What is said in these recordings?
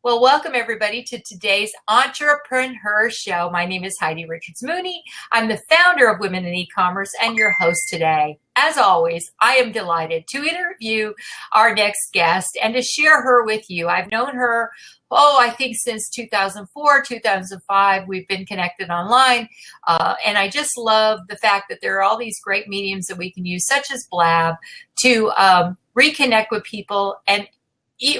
Well, welcome everybody to today's EntreprenHer show. My name is Heidi Richards-Mooney. I'm the founder of Women in E-Commerce and your host today. As always, I am delighted to interview our next guest and to share her with you. I've known her, I think since 2004, 2005. We've been connected online. And I just love the fact that there are all these great mediums that we can use, such as Blab, to reconnect with people and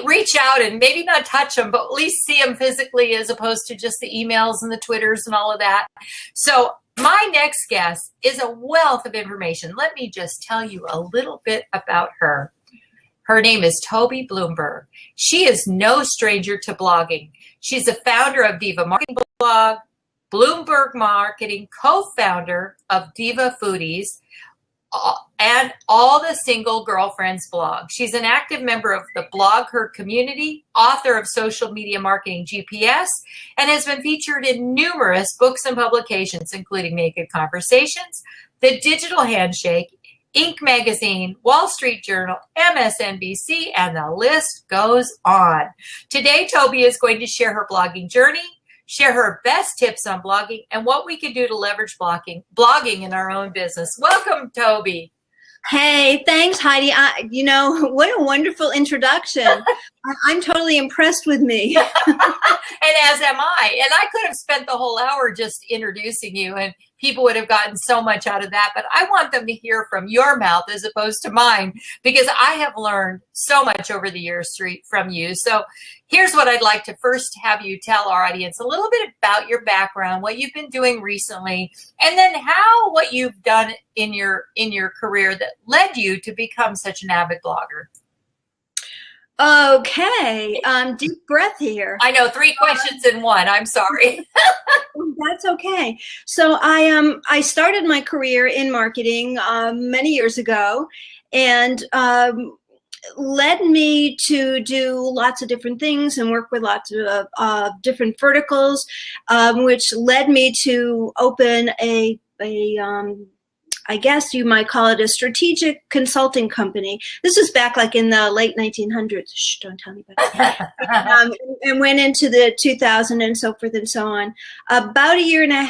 reach out and maybe not touch them, but at least see them physically as opposed to just the emails and the Twitters and all of that. So my next guest is a wealth of information. Let me just tell you a little bit about her. Her name is Toby Bloomberg. She is no stranger to blogging. She's the founder of Diva Marketing Blog, Bloomberg Marketing, co-founder of Diva Foodies, and all the single girlfriends blog. She's an active member of the BlogHer community, author of Social Media Marketing GPS, and has been featured in numerous books and publications, including Naked Conversations, The Digital Handshake, Inc. Magazine, Wall Street Journal, MSNBC, and the list goes on. Today, Toby is going to share her blogging journey, share her best tips on blogging, and what we can do to leverage blogging in our own business. Welcome, Toby. Hey, thanks, Heidi. What a wonderful introduction. I'm totally impressed with me. And as am I. And I could have spent the whole hour just introducing you, and people would have gotten so much out of that. But I want them to hear from your mouth as opposed to mine, because I have learned so much over the years from you. So here's what I'd like to first have you tell our audience a little bit about your background, what you've been doing recently, and then what you've done in your career that led you to become such an avid blogger. Okay, deep breath here. I know, 3 questions in one. I'm sorry. That's okay. So I started my career in marketing many years ago, and led me to do lots of different things and work with lots of different verticals, which led me to open I guess you might call it a strategic consulting company. This is back like in the late 1900s. Shh, don't tell me about that. And went into the 2000 and so forth and so on. About a year and a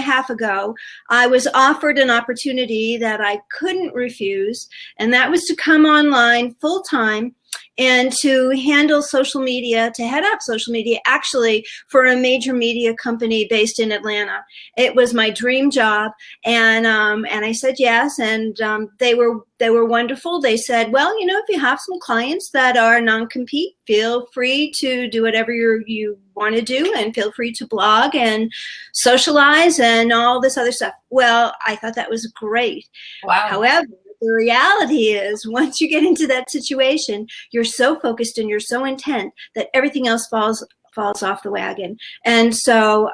half ago, I was offered an opportunity that I couldn't refuse, and that was to come online full time and to handle social media, to head up social media, actually for a major media company based in Atlanta. It was my dream job, and I said yes, and they were wonderful. They said, well, if you have some clients that are non-compete, feel free to do whatever you want to do, and feel free to blog and socialize and all this other stuff. Well, I thought that was great. Wow. However, the reality is, once you get into that situation, you're so focused and you're so intent that everything else falls off the wagon. And so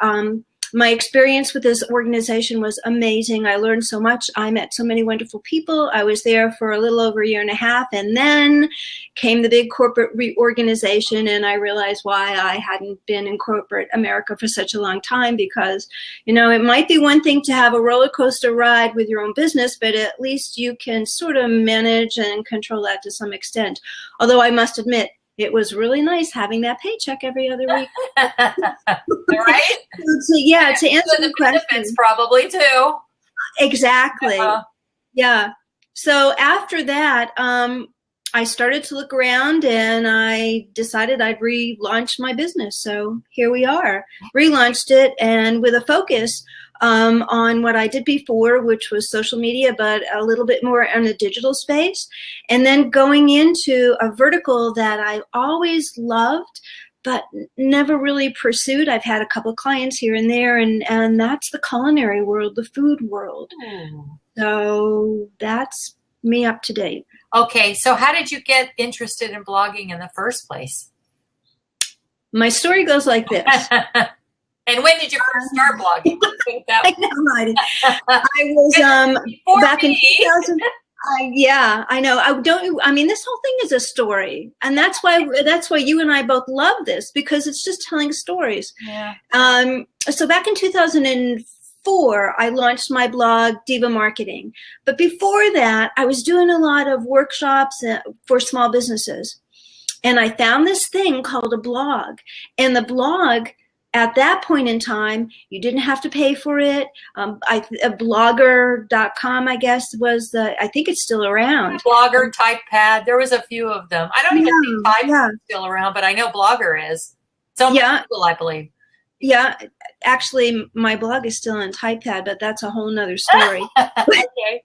my experience with this organization was amazing. I learned so much. I met so many wonderful people. I was there for a little over a year and a half, and then came the big corporate reorganization, and I realized why I hadn't been in corporate America for such a long time, because, it might be one thing to have a roller coaster ride with your own business, but at least you can sort of manage and control that to some extent. Although I must admit, it was really nice having that paycheck every other week. Right? To answer the question. Benefits probably too. Exactly. Yeah. So after that, I started to look around, and I decided I'd relaunch my business. So here we are, relaunched it, and with a focus on what I did before, which was social media, but a little bit more in the digital space. And then going into a vertical that I always loved, but never really pursued. I've had a couple of clients here and there, and that's the culinary world, the food world. So that's me up to date. Okay, so how did you get interested in blogging in the first place? My story goes like this. And when did you first start blogging? I know, I was back in 2000. Yeah, I know. This whole thing is a story, and that's why you and I both love this, because it's just telling stories. Yeah. So back in 2004, I launched my blog, Diva Marketing. But before that, I was doing a lot of workshops for small businesses. And I found this thing called a blog. And the blog, at that point in time, you didn't have to pay for it. BlogHer.com, I guess, was I think it's still around. BlogHer, TypePad, there was a few of them. I don't even think TypePad is still around, but I know BlogHer is. So Google, I believe. Yeah, actually, my blog is still on TypePad, but that's a whole nother story. Okay.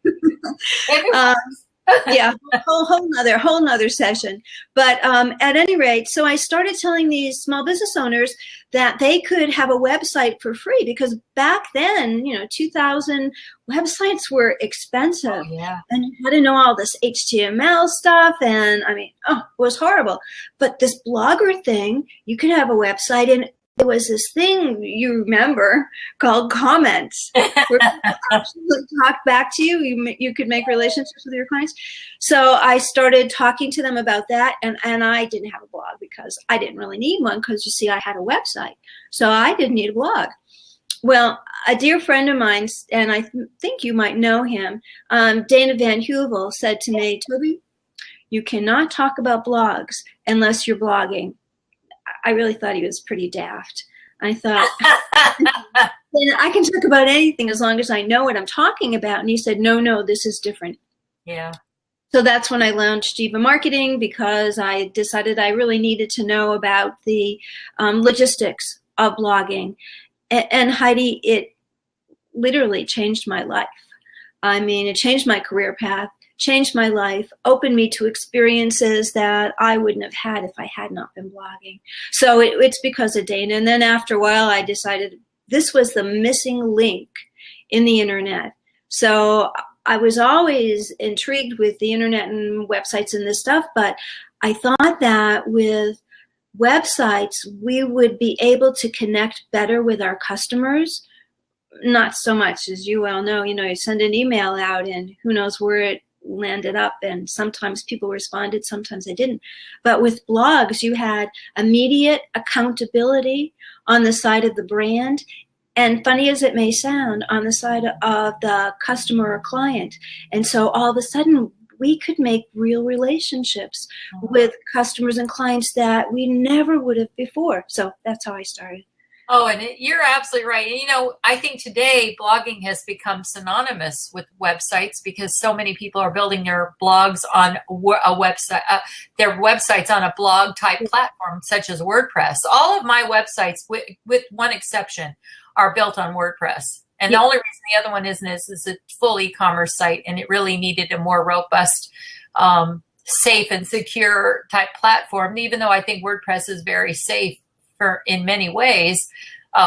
Yeah, whole nother session. But at any rate, so I started telling these small business owners that they could have a website for free, because back then, 2000, websites were expensive. Oh, yeah. And you had to know all this HTML stuff, and it was horrible. But this blogger thing, you could have a website, and there was this thing, you remember, called comments, where people actually talk back to you. You could make relationships with your clients. So I started talking to them about that, and I didn't have a blog because I didn't really need one, because, you see, I had a website. So I didn't need a blog. Well, a dear friend of mine, and I think you might know him, Dana Van Heuvel, said to me, Toby, you cannot talk about blogs unless you're blogging. I really thought he was pretty daft. I thought, I can talk about anything as long as I know what I'm talking about. And he said, no, this is different. Yeah. So that's when I launched Diva Marketing, because I decided I really needed to know about the logistics of blogging. And Heidi, it literally changed my life. It changed my career path, changed my life, opened me to experiences that I wouldn't have had if I had not been blogging. So it's because of Dana. And then after a while, I decided this was the missing link in the internet. So I was always intrigued with the internet and websites and this stuff, but I thought that with websites, we would be able to connect better with our customers. Not so much, as you well know, you send an email out and who knows where it landed up, and sometimes people responded, sometimes they didn't. But with blogs, you had immediate accountability on the side of the brand, and funny as it may sound, on the side of the customer or client. And so all of a sudden, we could make real relationships with customers and clients that we never would have before. So that's how I started. Oh, and you're absolutely right. I think today blogging has become synonymous with websites, because so many people are building their blogs on a website, their websites on a blog type platform such as WordPress. All of my websites, with one exception, are built on WordPress. And the only reason the other one isn't is a full e-commerce site, and it really needed a more robust, safe and secure type platform. Even though I think WordPress is very safe in many ways,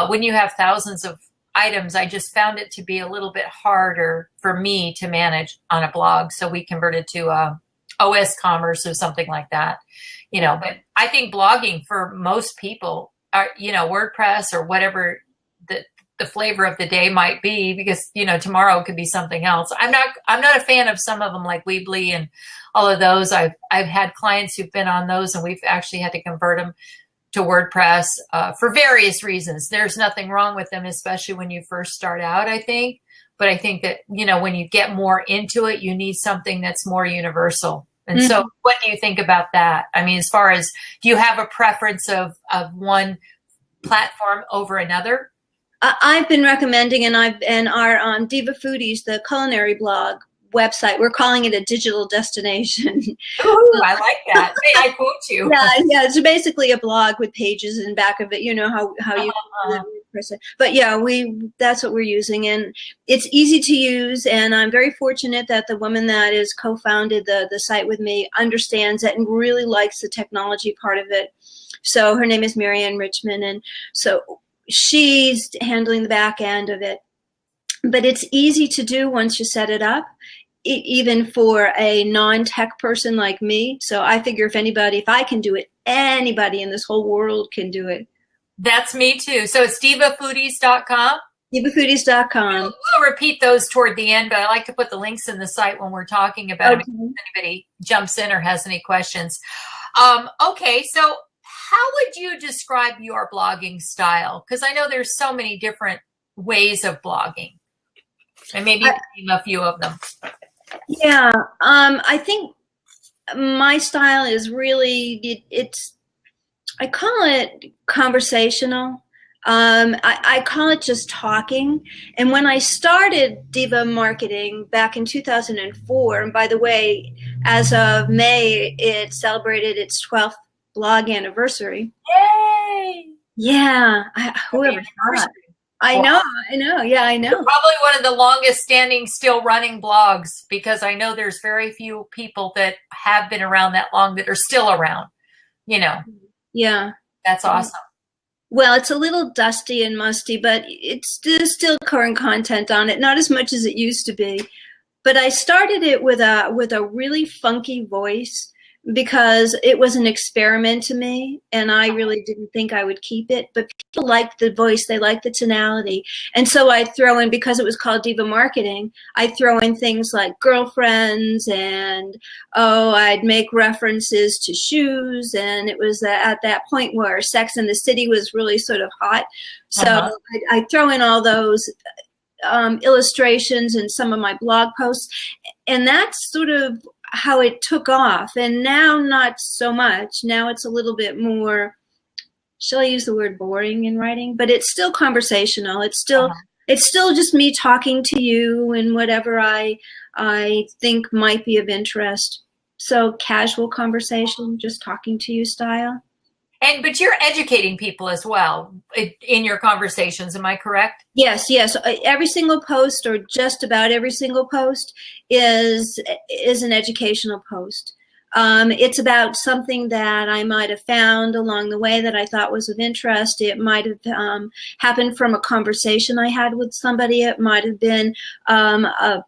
when you have thousands of items, I just found it to be a little bit harder for me to manage on a blog. So we converted to OS Commerce or something like that, but I think blogging for most people are, WordPress or whatever the flavor of the day might be, because, tomorrow could be something else. I'm not a fan of some of them like Weebly and all of those. I've had clients who've been on those, and we've actually had to convert them to WordPress for various reasons. There's nothing wrong with them, especially when you first start out, I think. But I think that, when you get more into it, you need something that's more universal. And so what do you think about that? As far as, do you have a preference of one platform over another? I've been recommending, and our Diva Foodies, the culinary blog website, we're calling it a digital destination. Ooh, I like that. May I quote you? Yeah, it's basically a blog with pages in back of it. How you person. But yeah, that's what we're using, and it's easy to use. And I'm very fortunate that the woman that is co-founded the site with me understands it and really likes the technology part of it. So her name is Marianne Richmond, and so she's handling the back end of it. But it's easy to do once you set it up, even for a non-tech person like me. So I figure if I can do it, anybody in this whole world can do it. That's me too. So it's divafoodies.com? Divafoodies.com. We'll repeat those toward the end, but I like to put the links in the site when we're talking about it, if anybody jumps in or has any questions. Okay, so how would you describe your blogging style? Because I know there's so many different ways of blogging. And maybe name a few of them. Yeah, I think my style is really, I call it conversational. I call it just talking. And when I started Diva Marketing back in 2004, and by the way, as of May, it celebrated its 12th blog anniversary. Yay! Yeah, whoever thought. I know. Yeah, I know. You're probably one of the longest standing, still running blogs, because I know there's very few people that have been around that long that are still around, you know. Yeah. That's awesome. Well, it's a little dusty and musty, but there's still current content on it. Not as much as it used to be. But I started it with a really funky voice because it was an experiment to me, and I really didn't think I would keep it. But people liked the voice, they liked the tonality. And so I throw in, because it was called Diva Marketing, I throw in things like girlfriends, and I'd make references to shoes, and it was at that point where Sex and the City was really sort of hot. So I throw in all those illustrations in some of my blog posts, and that's sort of how it took off. And now not so much. Now it's a little bit more, shall I use the word boring in writing? But it's still conversational. It's still just me talking to you and whatever I think might be of interest. So casual conversation, just talking to you style. But you're educating people as well in your conversations, am I correct? Yes. Every single post, or just about every single post, is an educational post. It's about something that I might have found along the way that I thought was of interest. It might have happened from a conversation I had with somebody. It might have been a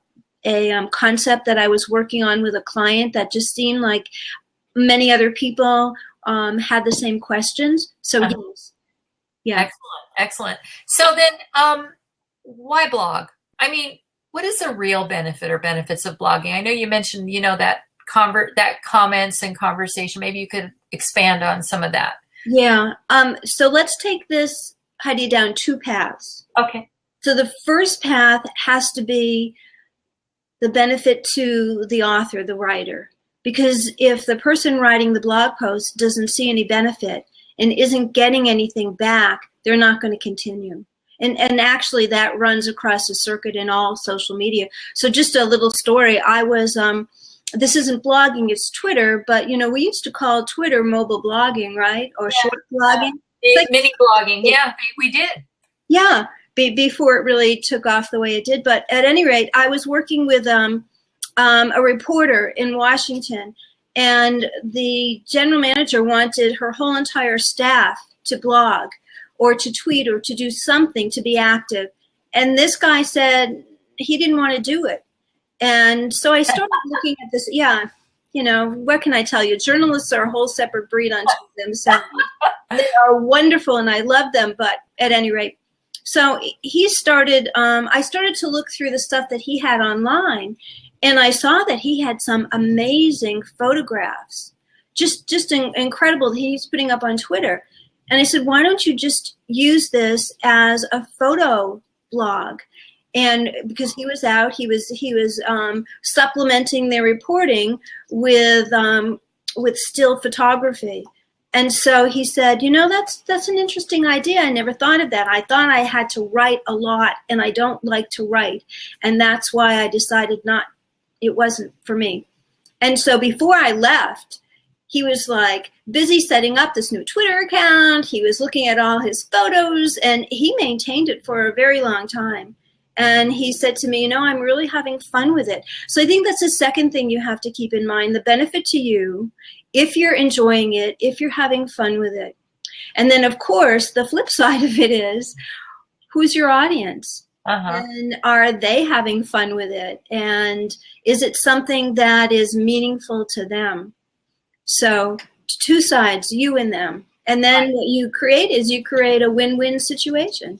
concept that I was working on with a client that just seemed like many other people had the same questions. So yes. Yeah. Excellent. So then, why blog? I mean, what is the real benefit or benefits of blogging? I know you mentioned, that comments and conversation. Maybe you could expand on some of that. Yeah. So let's take this, Heidi, down two paths. Okay. So the first path has to be the benefit to the author, the writer. Because if the person writing the blog post doesn't see any benefit and isn't getting anything back, they're not going to continue. And actually that runs across a circuit in all social media. So just a little story. I was, this isn't blogging, it's Twitter, but we used to call Twitter mobile blogging, right? Or short blogging. Mini blogging. Yeah, we did. Yeah, before it really took off the way it did. But at any rate, I was working with a reporter in Washington, and the general manager wanted her whole entire staff to blog or to tweet or to do something to be active. And this guy said he didn't want to do it. And so I started looking at this. Yeah, what can I tell you? Journalists are a whole separate breed unto themselves. They are wonderful and I love them, but at any rate. So he started, I started to look through the stuff that he had online. And I saw that he had some amazing photographs, just incredible, that he's putting up on Twitter. And I said, why don't you just use this as a photo blog? And because he was out, he was supplementing their reporting with still photography. And so he said, that's an interesting idea. I never thought of that. I thought I had to write a lot, and I don't like to write. And that's why I decided it wasn't for me. And so before I left, he was like busy setting up this new Twitter account. He was looking at all his photos, and he maintained it for a very long time. And he said to me, I'm really having fun with it. So I think that's the second thing you have to keep in mind, the benefit to you, if you're enjoying it, if you're having fun with it. And then, of course, the flip side of it is, who's your audience? And are they having fun with it? And is it something that is meaningful to them? So two sides, you and them. And then what you create is you create a win-win situation.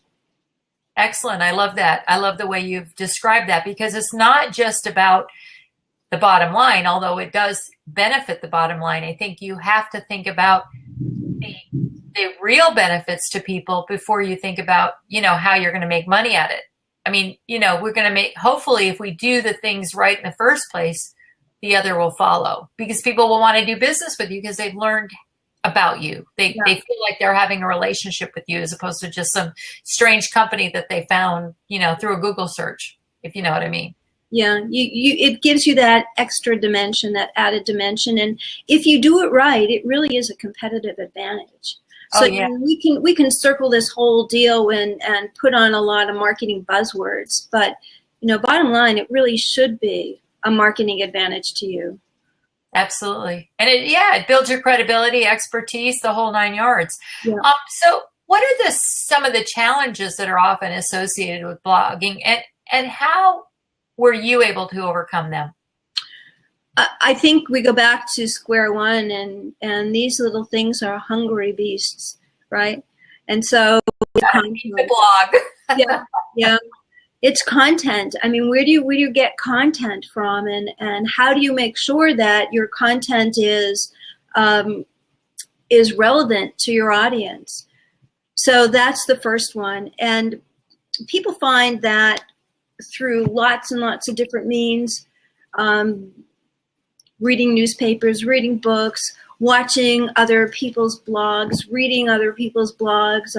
Excellent. I love that. I love the way you've described that, because it's not just about the bottom line, although it does benefit the bottom line. I think you have to think about the real benefits to people before you think about, how you're going to make money at it. I mean, we're going to hopefully, if we do the things right in the first place, the other will follow, because people will want to do business with you because they've learned about you. They feel like they're having a relationship with you as opposed to just some strange company that they found, through a Google search, if you know what I mean. Yeah, it gives you that extra dimension, that added dimension, and if you do it right, it really is a competitive advantage. So we can circle this whole deal and put on a lot of marketing buzzwords, but bottom line, it really should be a marketing advantage to you. Absolutely. And it builds your credibility, expertise, the whole 9 yards. Yeah. So what are some of the challenges that are often associated with blogging, and how were you able to overcome them? I think we go back to square one, and these little things are hungry beasts, right? And so the blog. yeah. It's content. I mean, where do you get content from, and how do you make sure that your content is relevant to your audience? So that's the first one. And people find that through lots and lots of different means, reading newspapers, reading books, watching other people's blogs, reading other people's blogs.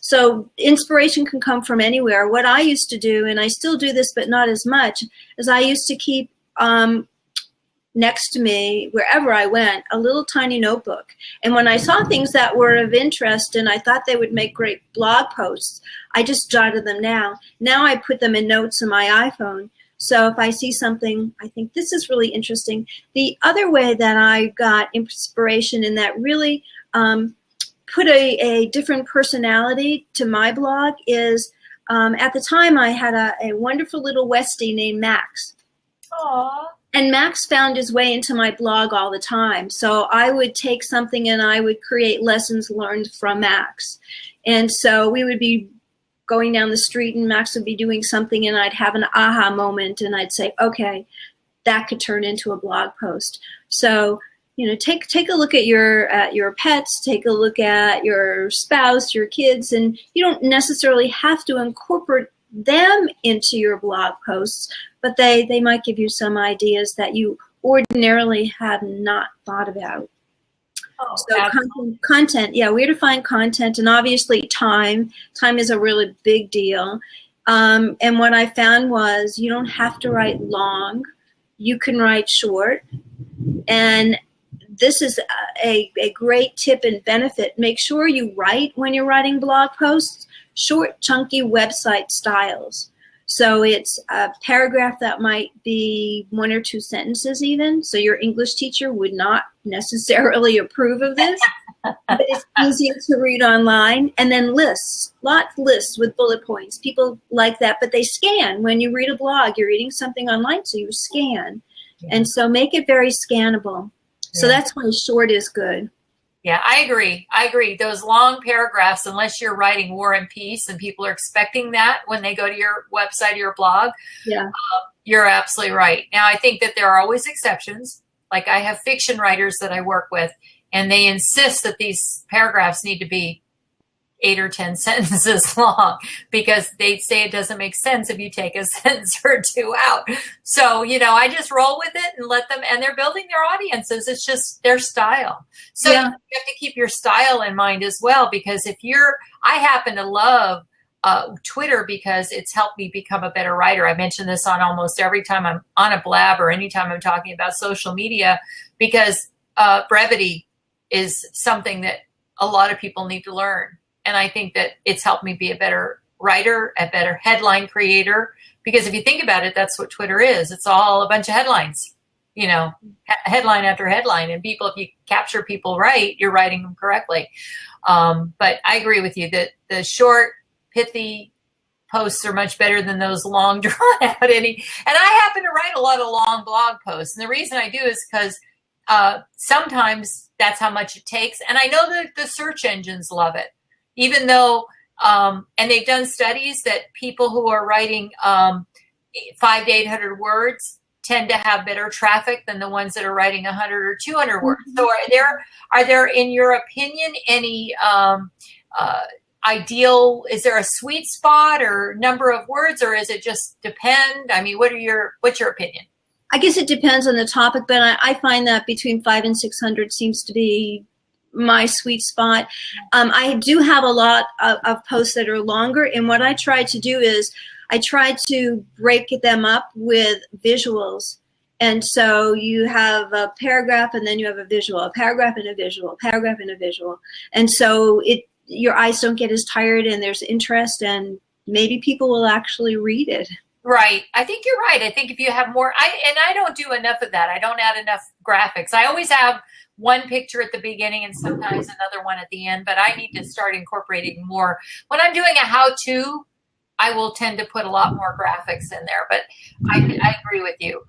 So inspiration can come from anywhere. What I used to do, and I still do this, but not as much, is I used to keep next to me, wherever I went, a little tiny notebook. And when I saw things that were of interest and I thought they would make great blog posts, I just jotted them down. Now I put them in notes on my iPhone. So if I see something, I think this is really interesting. The other way that I got inspiration and that really put a different personality to my blog is at the time I had a wonderful little Westie named Max. Aww. And Max found his way into my blog all the time. So I would take something and I would create lessons learned from Max. And so we would be going down the street and Max would be doing something and I'd have an aha moment and I'd say, okay, that could turn into a blog post. So, take a look at your pets, take a look at your spouse, your kids, and you don't necessarily have to incorporate them into your blog posts, but they might give you some ideas that you ordinarily have not thought about. Oh, so content, where to find content, and obviously time is a really big deal. And what I found was you don't have to write long, you can write short. And this is a great tip and benefit. Make sure you write, when you're writing blog posts, short, chunky website styles. So it's a paragraph that might be 1 or 2 sentences even. So your English teacher would not necessarily approve of this, but it's easy to read online. And then lists with bullet points. People like that, but they scan. When you read a blog, you're reading something online, so you scan. Yeah. And so make it very scannable. So that's why short is good. Yeah, I agree. Those long paragraphs, unless you're writing War and Peace and people are expecting that when they go to your website or your blog, you're absolutely right. Now, I think that there are always exceptions. Like I have fiction writers that I work with, and they insist that these paragraphs need to be 8 or 10 sentences long because they say it doesn't make sense if you take a sentence or 2 out. So, I just roll with it and let them, and they're building their audiences. It's just their style. So you have to keep your style in mind as well, because I happen to love Twitter because it's helped me become a better writer. I mention this on almost every time I'm on a blab or anytime I'm talking about social media, because brevity is something that a lot of people need to learn. And I think that it's helped me be a better writer, a better headline creator, because if you think about it, that's what Twitter is. It's all a bunch of headlines, headline after headline. And if you capture people right, you're writing them correctly. But I agree with you that the short, pithy posts are much better than those long, drawn out. And I happen to write a lot of long blog posts. And the reason I do is because sometimes that's how much it takes. And I know that the search engines love it. Even though, and they've done studies that people who are writing 500 to 800 words tend to have better traffic than the ones that are writing 100 or 200 words. So are there, in your opinion, any is there a sweet spot or number of words, or is it just depend? I mean, what's your opinion? I guess it depends on the topic, but I find that between 500 and 600 seems to be my sweet spot. I do have a lot of posts that are longer, and what I try to do is I try to break them up with visuals. And so you have a paragraph and then you have a visual, a paragraph and a visual, paragraph and a visual. And so your eyes don't get as tired, and there's interest, and maybe people will actually read it. Right. I think you're right. I think if you have more, I don't do enough of that. I don't add enough graphics. I always have one picture at the beginning and sometimes another one at the end, but I need to start incorporating more. When I'm doing a how-to, I will tend to put a lot more graphics in there, but I agree with you.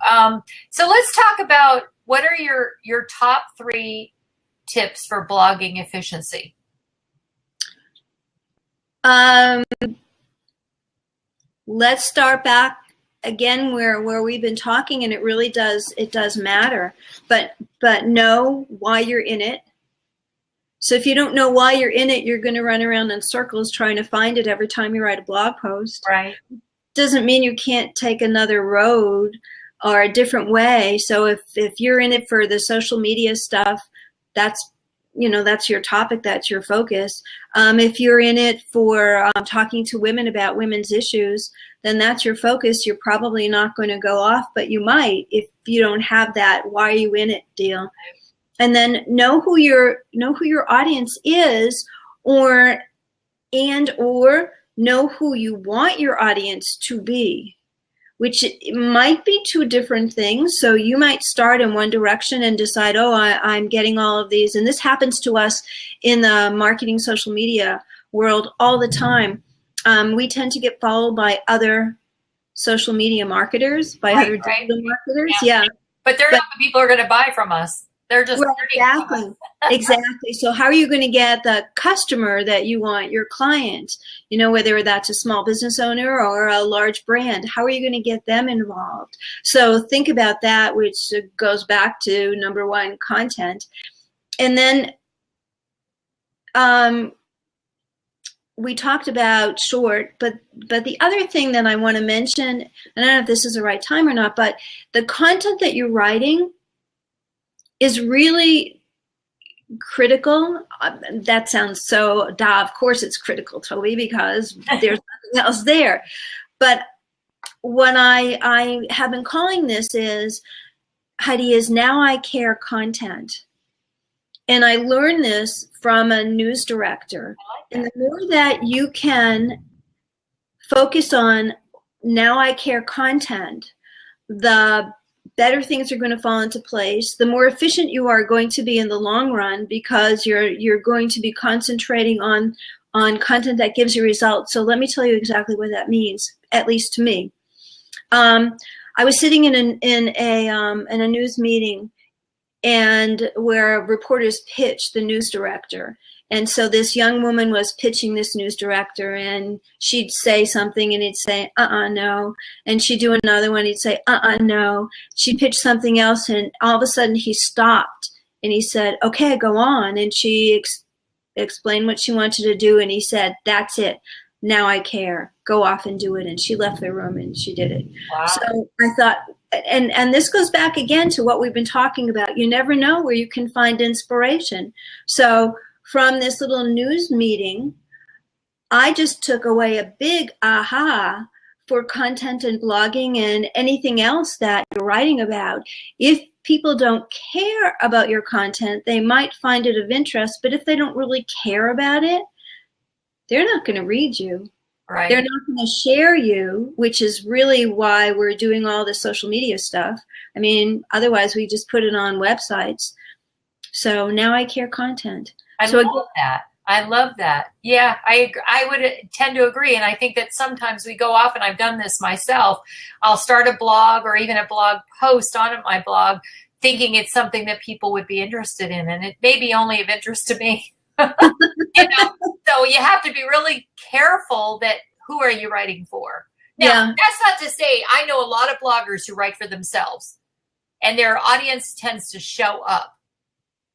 So let's talk about, what are your top 3 tips for blogging efficiency? Let's start back again where we've been talking, and it really does matter. But know why you're in it. So if you don't know why you're in it, you're going to run around in circles trying to find it every time you write a blog post. Right. Doesn't mean you can't take another road or a different way. So if you're in it for the social media stuff, that's your topic, that's your focus. If you're in it for talking to women about women's issues, then that's your focus. You're probably not going to go off, but you might if you don't have that why are you in it deal. And then know who your audience is, or know who you want your audience to be, which might be 2 different things. So you might start in one direction and decide, oh, I'm getting all of these. And this happens to us in the marketing social media world all the time. We tend to get followed by other social media marketers, by other digital marketers. Yeah. But they're not the people who are going to buy from us. They're just exactly. So how are you going to get the customer that you want, your client, whether that's a small business owner or a large brand? How are you going to get them involved? So think about that, which goes back to number 1, content. And then we talked about short, but the other thing that I want to mention, and I don't know if this is the right time or not, but the content that you're writing is really critical. That sounds so, of course it's critical, Toby, because there's nothing else there. But what I have been calling this is, Heidi, is now I care content. And I learned this from a news director. And the more that you can focus on now I care content, the better things are going to fall into place, the more efficient you are going to be in the long run, because you're going to be concentrating on content that gives you results. So let me tell you exactly what that means, at least to me. I was sitting in a news meeting, and where reporters pitched the news director. And so this young woman was pitching this news director, and she'd say something and he'd say, no. And she'd do another one, he'd say, no. She'd pitch something else, and all of a sudden he stopped and he said, okay, go on. And she explained what she wanted to do, and he said, that's it. Now I care. Go off and do it. And she left the room and she did it. Wow. So I thought, and this goes back again to what we've been talking about. You never know where you can find inspiration. So from this little news meeting, I just took away a big aha for content and blogging and anything else that you're writing about. If people don't care about your content, they might find it of interest, but if they don't really care about it, they're not going to read you. Right. They're not going to share you, which is really why we're doing all this social media stuff. I mean, otherwise we just put it on websites. So now I care content. I love that. Yeah, I would tend to agree. And I think that sometimes we go off, and I've done this myself. I'll start a blog or even a blog post on my blog thinking it's something that people would be interested in. And it may be only of interest to me. So you have to be really careful that who are you writing for? Now, that's not to say, I know a lot of bloggers who write for themselves and their audience tends to show up.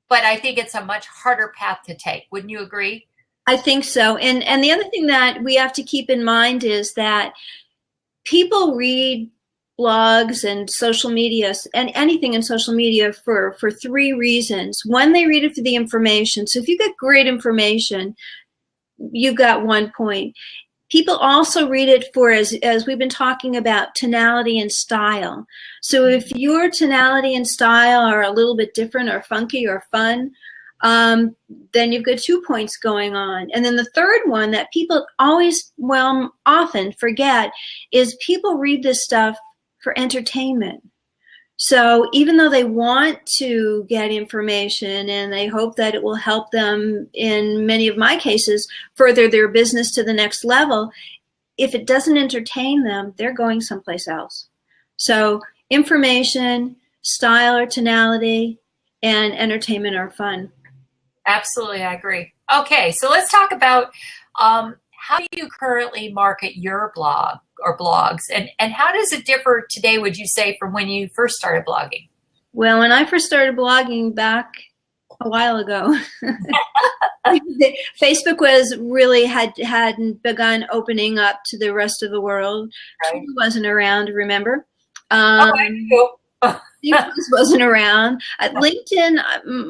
But I think it's a much harder path to take. Wouldn't you agree? I think so. And the other thing that we have to keep in mind is that people read blogs and social media and anything in social media for 3 reasons. One, they read it for the information. So if you get great information, you got 1 point. People also read it for, as we've been talking about, tonality and style. So if your tonality and style are a little bit different or funky or fun, then you've got 2 points going on. And then the third one that people often forget is people read this stuff for entertainment. So even though they want to get information and they hope that it will help them, in many of my cases, further their business to the next level, if it doesn't entertain them, they're going someplace else. So information, style or tonality, and entertainment or fun. Absolutely, I agree. Okay, so let's talk about how do you currently market your blog or blogs, and how does it differ today, would you say, from when you first started blogging? Well, when I first started blogging back a while ago, Facebook was really hadn't begun opening up to the rest of the world. Right. Twitter wasn't around, remember? I do. This wasn't around. LinkedIn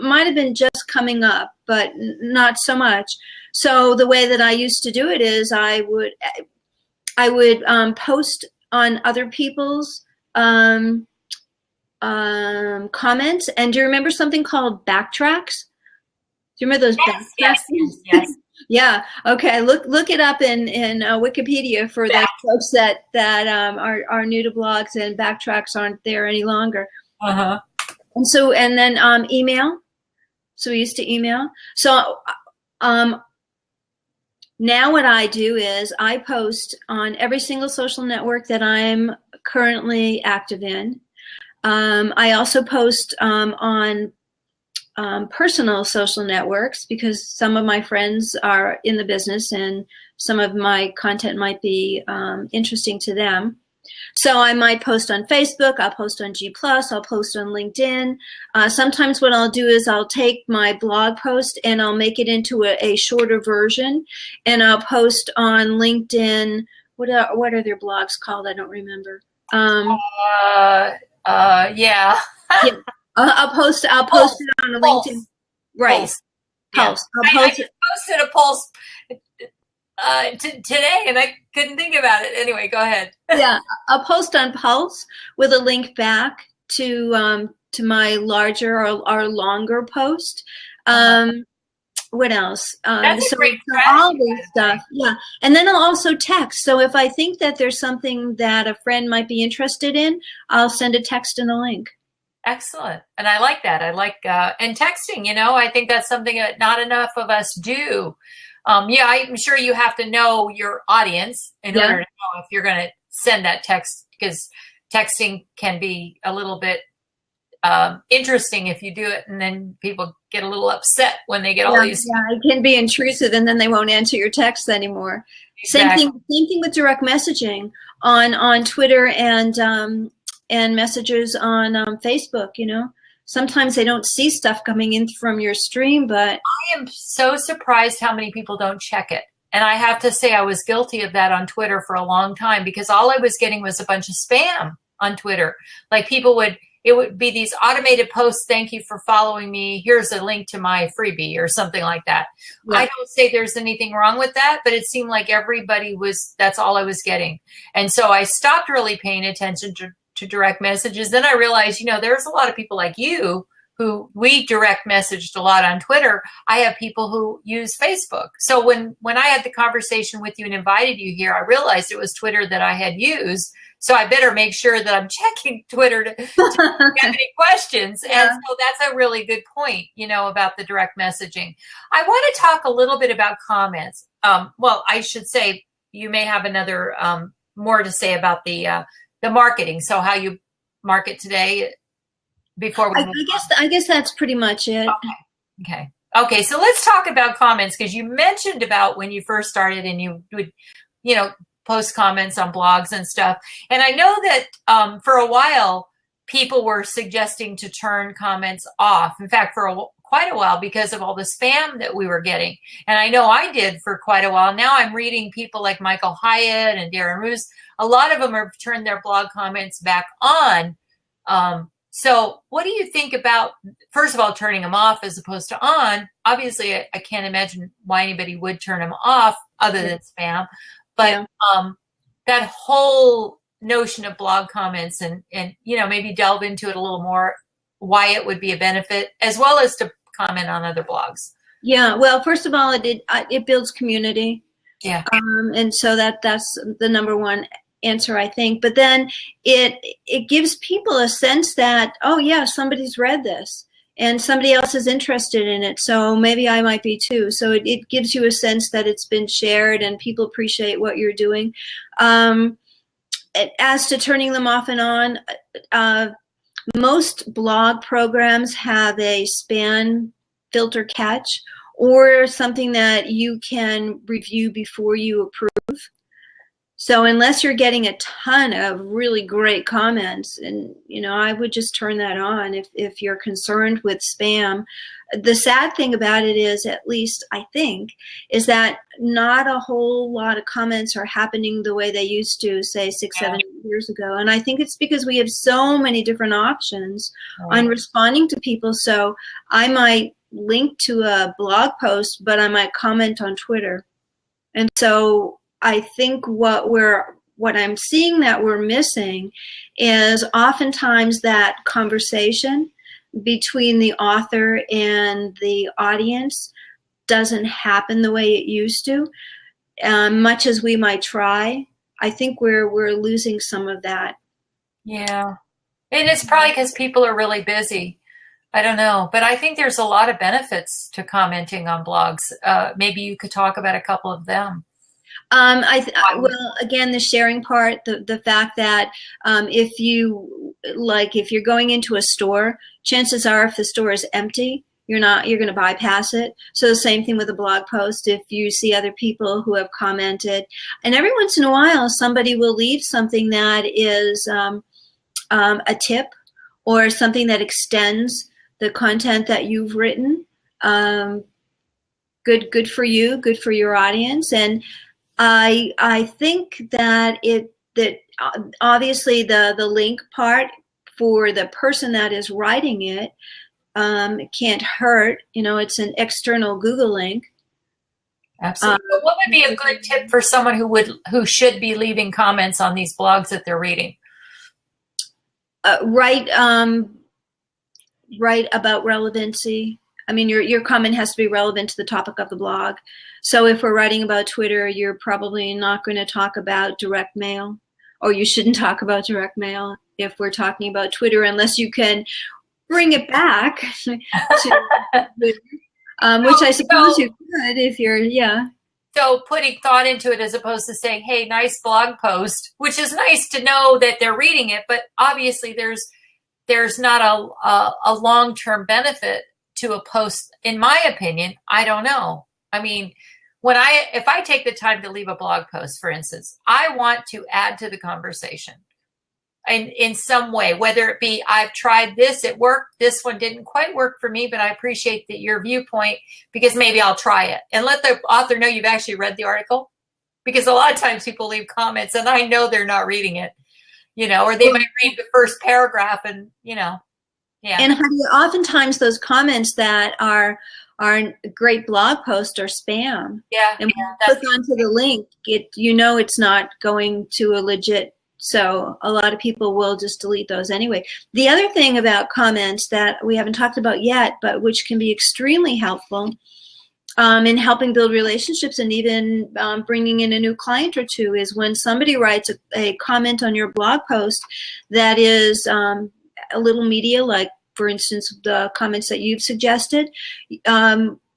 might have been just coming up, but not so much. So the way that I used to do it is I would post on other people's comments. And do you remember something called backtracks? Do you remember those backtracks? Yes. Yeah. Okay. Look it up in Wikipedia for those folks that are new to blogs and backtracks aren't there any longer. Uh-huh. And then email. So we used to email. So now what I do is I post on every single social network that I'm currently active in. I also post on personal social networks because some of my friends are in the business and some of my content might be interesting to them. So I might post on Facebook, I'll post on G+, I'll post on LinkedIn. Sometimes what I'll do is I'll take my blog post and I'll make it into a shorter version, and I'll post on LinkedIn. What are their blogs called? I don't remember. Yeah. Yeah. I'll post it on a LinkedIn. Pulse. Right. Pulse. Yeah. I just posted a Pulse today, and I couldn't think about it. Anyway, go ahead. Yeah, I'll post on Pulse with a link back to my larger or longer post. What else? That's a great strategy. All this stuff. Yeah, and then I'll also text. So if I think that there's something that a friend might be interested in, I'll send a text and a link. Excellent. And I like that. I like, and texting, I think that's something that not enough of us do. I'm sure you have to know your audience in order to know if you're going to send that text, because texting can be a little bit interesting if you do it, and then people get a little upset when they get all these. Yeah, it can be intrusive, and then they won't answer your texts anymore. Exactly. Same thing with direct messaging on Twitter and messages on Facebook. Sometimes they don't see stuff coming in from your stream, but I am so surprised how many people don't check it. And I have to say I was guilty of that on Twitter for a long time, because all I was getting was a bunch of spam on Twitter. Like it would be these automated posts. Thank you for following me. Here's a link to my freebie or something like that. Yeah. I don't say there's anything wrong with that, but it seemed like that's all I was getting. And so I stopped really paying attention to direct messages. Then I realized, there's a lot of people like you who we direct messaged a lot on Twitter. I have people who use Facebook. So when I had the conversation with you and invited you here, I realized it was Twitter that I had used. So I better make sure that I'm checking Twitter to get any questions. Yeah. And so that's a really good point, about the direct messaging. I want to talk a little bit about comments. Well, I should say you may have another more to say about the marketing. So how you market today before we I guess that's pretty much it. Okay. So let's talk about comments, because you mentioned about when you first started and you would, post comments on blogs and stuff. And I know that for a while, people were suggesting to turn comments off. In fact, for quite a while because of all the spam that we were getting. And I know I did for quite a while. Now I'm reading people like Michael Hyatt and Darren Roos. A lot of them have turned their blog comments back on. So what do you think about, first of all, turning them off as opposed to on? Obviously, I can't imagine why anybody would turn them off other than spam. But that whole notion of blog comments and maybe delve into it a little more, why it would be a benefit, as well as to comment on other blogs. Yeah, well, first of all, it builds community. Yeah. And so that's the number one answer, I think. But then it gives people a sense that, oh yeah, somebody's read this and somebody else is interested in it, so maybe I might be too. So it gives you a sense that it's been shared and people appreciate what you're doing. As to turning them off and on, most blog programs have a spam filter catch or something that you can review before you approve. So unless you're getting a ton of really great comments, and I would just turn that on if you're concerned with spam. The sad thing about it is, at least I think, is that not a whole lot of comments are happening the way they used to, say 6, 7 years ago. And I think it's because we have so many different options on responding to people. So I might link to a blog post, but I might comment on Twitter. And so I think what I'm seeing that we're missing is oftentimes that conversation between the author and the audience doesn't happen the way it used to. Much as we might try, I think we're losing some of that. Yeah, and it's probably because people are really busy. I don't know, but I think there's a lot of benefits to commenting on blogs. Maybe you could talk about a couple of them. Well, again, the sharing part, the fact that if you're going into a store, chances are if the store is empty, you're going to bypass it. So the same thing with a blog post. If you see other people who have commented, and every once in a while, somebody will leave something that is a tip or something that extends the content that you've written. Good for you, good for your audience. And I think that obviously the link part for the person that is writing it can't hurt. It's an external Google link. Absolutely. But what would be a good tip for someone who should be leaving comments on these blogs that they're reading? Write about relevancy. I mean, your comment has to be relevant to the topic of the blog. So if we're writing about Twitter, you're probably not going to talk about direct mail, or you shouldn't talk about direct mail if we're talking about Twitter, unless you can bring it back to which I suppose you could if you're, So putting thought into it as opposed to saying, hey, nice blog post, which is nice to know that they're reading it, but obviously there's not a long-term benefit to a post, in my opinion. I don't know. I mean, if I take the time to leave a blog post, for instance, I want to add to the conversation in some way, whether it be, I've tried this, it worked, this one didn't quite work for me, but I appreciate your viewpoint because maybe I'll try it, and let the author know you've actually read the article, because a lot of times people leave comments and I know they're not reading it, or they might read the first paragraph and, yeah. And oftentimes those comments that are a great blog post are spam. Yeah. And when you click onto the link, it's not going to a legit. So a lot of people will just delete those anyway. The other thing about comments that we haven't talked about yet, but which can be extremely helpful in helping build relationships and even bringing in a new client or two, is when somebody writes a comment on your blog post that is a little media, like, for instance, the comments that you've suggested,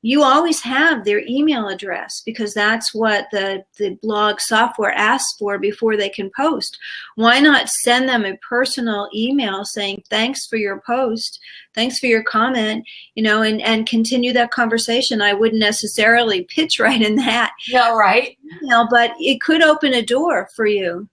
you always have their email address, because that's what the blog software asks for before they can post. Why not send them a personal email saying, thanks for your post, thanks for your comment, and continue that conversation. I wouldn't necessarily pitch right in that. Yeah, right. But it could open a door for you.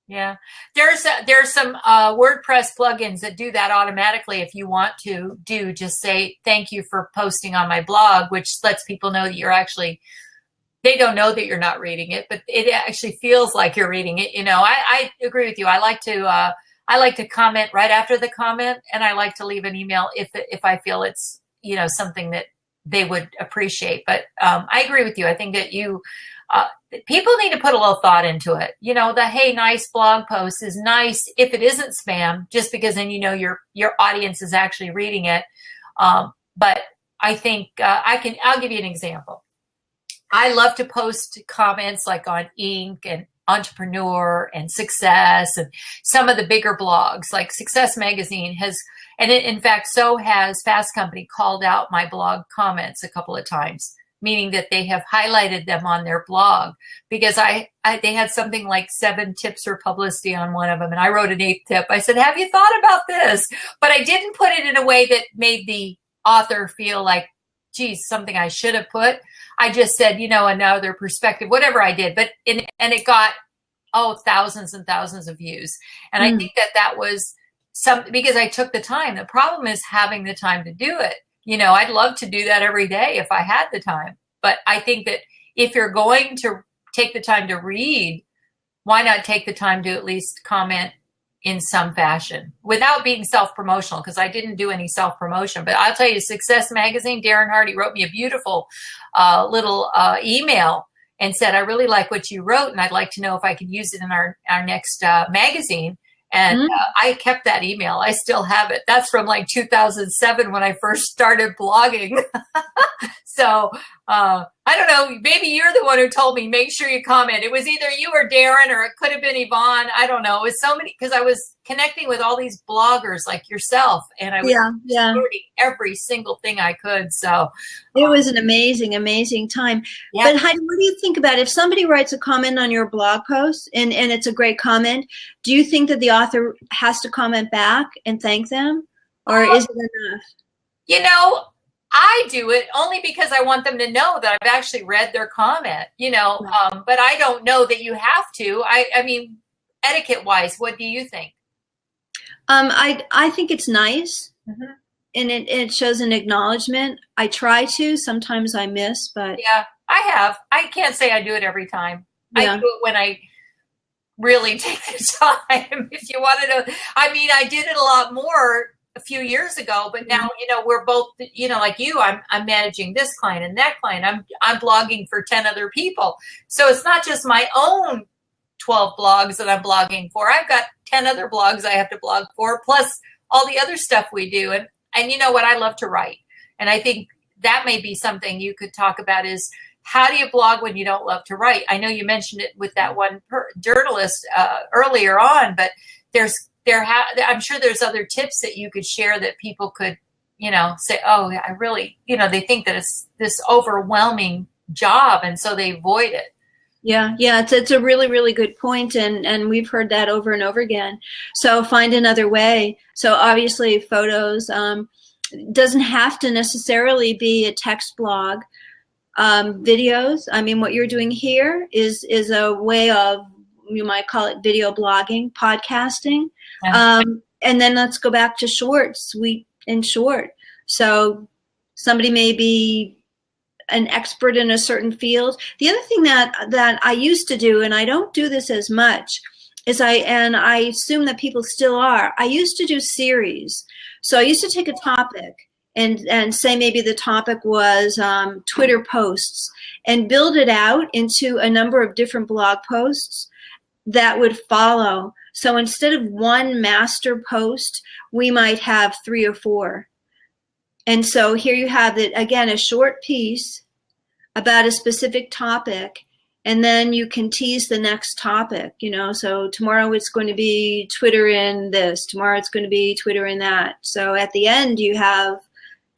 Yeah, there's some WordPress plugins that do that automatically. If you want to just say thank you for posting on my blog, which lets people know that you're actually, they don't know that you're not reading it, but it actually feels like you're reading it. You know, I agree with you. I like to comment right after the comment, and I like to leave an email if I feel it's, you know, something that they would appreciate. But I agree with you. I think that people need to put a little thought into it. You know, the hey, nice blog post is nice if it isn't spam, just because then you know your audience is actually reading it. But I think I'll give you an example. I love to post comments like on Inc. and EntreprenHer and Success and some of the bigger blogs. Like Success Magazine has, and in fact, so has Fast Company, called out my blog comments a couple of times, meaning that they have highlighted them on their blog, because they had something like 7 tips for publicity on one of them, and I wrote an 8th tip. I said, have you thought about this? But I didn't put it in a way that made the author feel like, geez, something I should have put. I just said, you know, another perspective, whatever I did. But and it got, thousands and thousands of views. And I think that was because I took the time. The problem is having the time to do it. You know, I'd love to do that every day if I had the time. But I think that if you're going to take the time to read, why not take the time to at least comment in some fashion without being self-promotional? Because I didn't do any self-promotion. But I'll tell you, Success Magazine, Darren Hardy wrote me a beautiful little email and said, I really like what you wrote, and I'd like to know if I could use it in our next magazine. And I kept that email. I still have it. That's from like 2007 when I first started blogging. So I don't know. Maybe you're the one who told me, make sure you comment. It was either you or Darren, or it could have been Yvonne. I don't know. It was so many, because I was connecting with all these bloggers like yourself, and I was learning every single thing I could. So it was an amazing, amazing time. Yeah. But Heidi, what do you think about if somebody writes a comment on your blog post and it's a great comment? Do you think that the author has to comment back and thank them, or is it enough? You know, I do it only because I want them to know that I've actually read their comment, you know, but I don't know that you have to. I mean, etiquette wise, what do you think? I think it's nice, and it shows an acknowledgement. I try to, sometimes I miss, but yeah, I have. I can't say I do it every time. Yeah. I do it when I really take the time. If you wanted to, I mean, I did it a lot more a few years ago, but now, you know, we're both, you know, like you, I'm managing this client and that client. I'm blogging for 10 other people. So it's not just my own 12 blogs that I'm blogging for. I've got 10 other blogs I have to blog for, plus all the other stuff we do. And you know what? I love to write. And I think that may be something you could talk about is, how do you blog when you don't love to write? I know you mentioned it with that one journalist earlier on, but I'm sure there's other tips that you could share that people could, you know, say, oh, I really, you know, they think that it's this overwhelming job, and so they avoid it. Yeah, it's a really, really good point, and we've heard that over and over again. So find another way. So obviously photos doesn't have to necessarily be a text blog. Videos, I mean, what you're doing here is a way of, you might call it video blogging, podcasting. And then let's go back to short, sweet and short. So somebody may be an expert in a certain field. The other thing that I used to do, and I don't do this as much, is I assume that people still are, I used to do series. So I used to take a topic and say maybe the topic was Twitter posts, and build it out into a number of different blog posts that would follow. So instead of one master post, we might have 3 or 4. And so here you have it, again, a short piece about a specific topic, and then you can tease the next topic, you know. So tomorrow it's going to be Twitter in this, tomorrow it's going to be Twitter in that. So at the end you have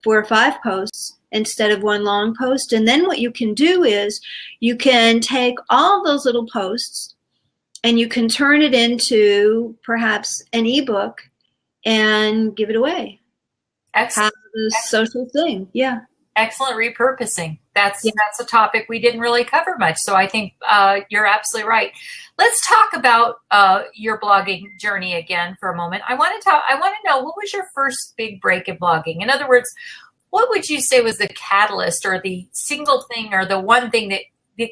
4 or 5 posts instead of one long post. And then what you can do is you can take all those little posts and you can turn it into perhaps an ebook and give it away. Excellent. Have a social thing. Yeah. Excellent repurposing. That's a topic we didn't really cover much. So I think you're absolutely right. Let's talk about your blogging journey again for a moment. I want to know, what was your first big break in blogging? In other words, what would you say was the catalyst or the single thing or the one thing that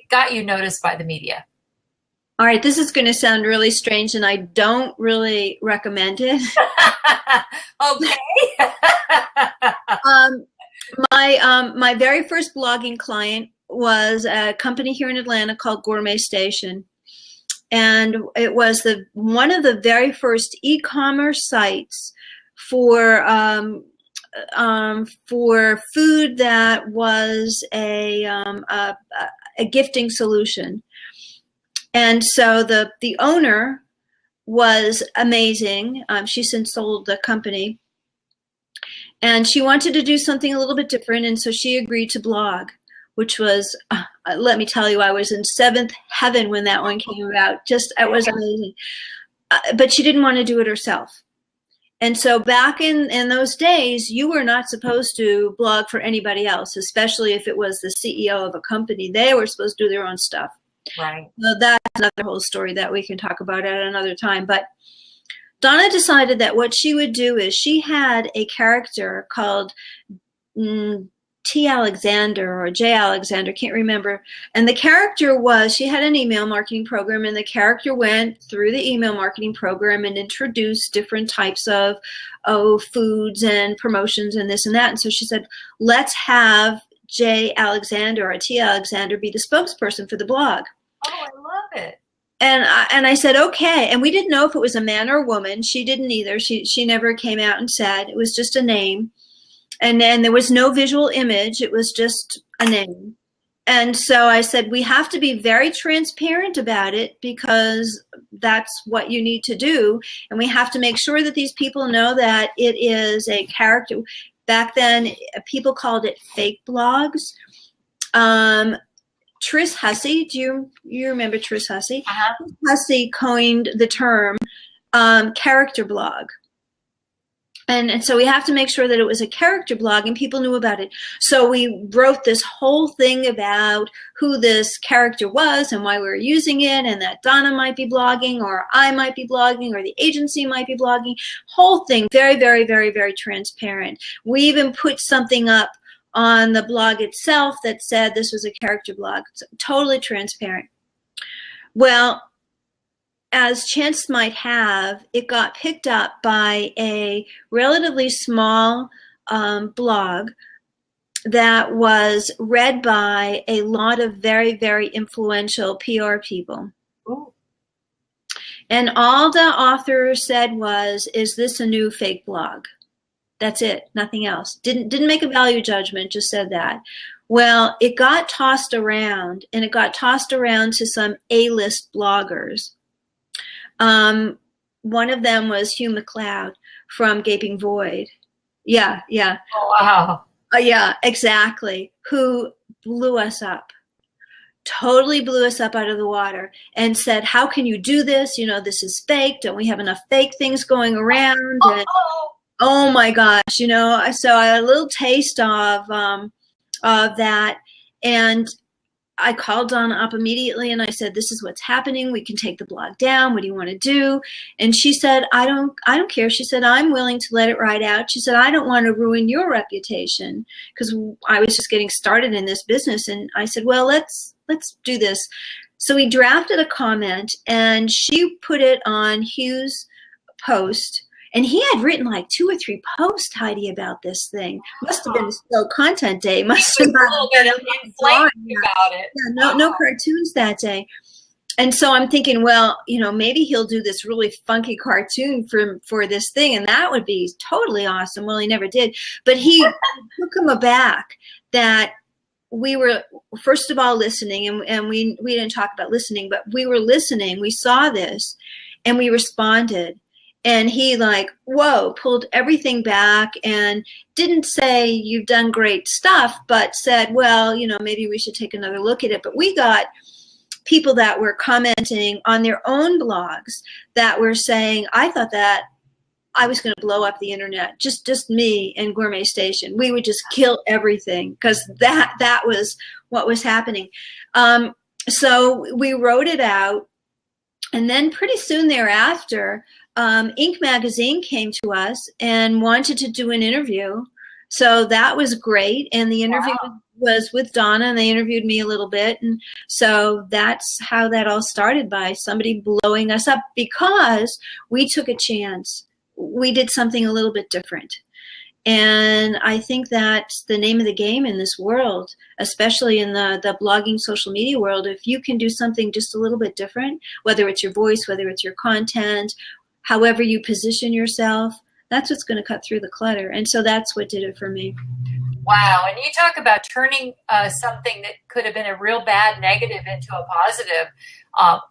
got you noticed by the media? All right, this is going to sound really strange, and I don't really recommend it. Okay. My very first blogging client was a company here in Atlanta called Gourmet Station, and it was one of the very first e-commerce sites for food that was a gifting solution. And so the owner was amazing. She since sold the company. And she wanted to do something a little bit different, and so she agreed to blog, which was, let me tell you, I was in seventh heaven when that one came about. It was amazing. But she didn't want to do it herself. And so back in those days, you were not supposed to blog for anybody else, especially if it was the CEO of a company. They were supposed to do their own stuff. Right. So that's another whole story that we can talk about at another time. But Donna decided that what she would do is she had a character called T. Alexander or J. Alexander, can't remember. And the character was, she had an email marketing program, and the character went through the email marketing program and introduced different types of foods and promotions and this and that. And so she said, let's have J. Alexander or T. Alexander be the spokesperson for the blog. Oh, I love it. And I said, okay. And we didn't know if it was a man or a woman. She didn't either. She never came out and said. It was just a name. And then there was no visual image. It was just a name. And so I said, we have to be very transparent about it because that's what you need to do. And we have to make sure that these people know that it is a character. Back then, people called it fake blogs. Tris Hussey, do you remember Tris Hussey? Uh-huh. Hussey coined the term character blog. And so we have to make sure that it was a character blog and people knew about it. So we wrote this whole thing about who this character was and why we were using it, and that Donna might be blogging, or I might be blogging, or the agency might be blogging. Whole thing, very, very, very, very transparent. We even put something up on the blog itself that said this was a character blog. So totally transparent. Well, as chance might have, it got picked up by a relatively small blog that was read by a lot of very, very influential PR people. Ooh. And all the author said was, is this a new fake blog? That's it, nothing else. Didn't make a value judgment, just said that. Well, it got tossed around, and it got tossed around to some A-list bloggers. One of them was Hugh McLeod from Gaping Void. Yeah. Oh, wow. Yeah, exactly. Who blew us up. Totally blew us up out of the water and said, how can you do this? You know, this is fake. Don't we have enough fake things going around? And, oh my gosh, you know, so I had a little taste of that. And I called Donna up immediately and I said, this is what's happening. We can take the blog down. What do you want to do? And she said, I don't care. She said, I'm willing to let it ride out. She said, I don't want to ruin your reputation, because I was just getting started in this business. And I said, well, let's do this. So we drafted a comment and she put it on Hugh's post. And he had written like 2 or 3 posts, Heidi, about this thing. Must have been a slow content day. Must have been a little bit inflamed about it. Yeah, no cartoons that day. And so I'm thinking, well, you know, maybe he'll do this really funky cartoon for this thing, and that would be totally awesome. Well, he never did. But he took him aback that we were, first of all, listening, and we didn't talk about listening, but we were listening. We saw this, and we responded. And he like, whoa, pulled everything back and didn't say you've done great stuff, but said, well, you know, maybe we should take another look at it. But we got people that were commenting on their own blogs that were saying, I thought that I was going to blow up the internet, just me and Gourmet Station. We would just kill everything because that was what was happening. So we wrote it out, and then pretty soon thereafter, Inc. magazine came to us and wanted to do an interview. So that was great, and the interview was with Donna, and they interviewed me a little bit, and so that's how that all started, by somebody blowing us up because we took a chance. We did something a little bit different. And I think that's the name of the game in this world, especially in the blogging social media world. If you can do something just a little bit different, whether it's your voice, whether it's your content, however you position yourself, that's what's going to cut through the clutter. And so that's what did it for me. Wow. And you talk about turning something that could have been a real bad negative into a positive.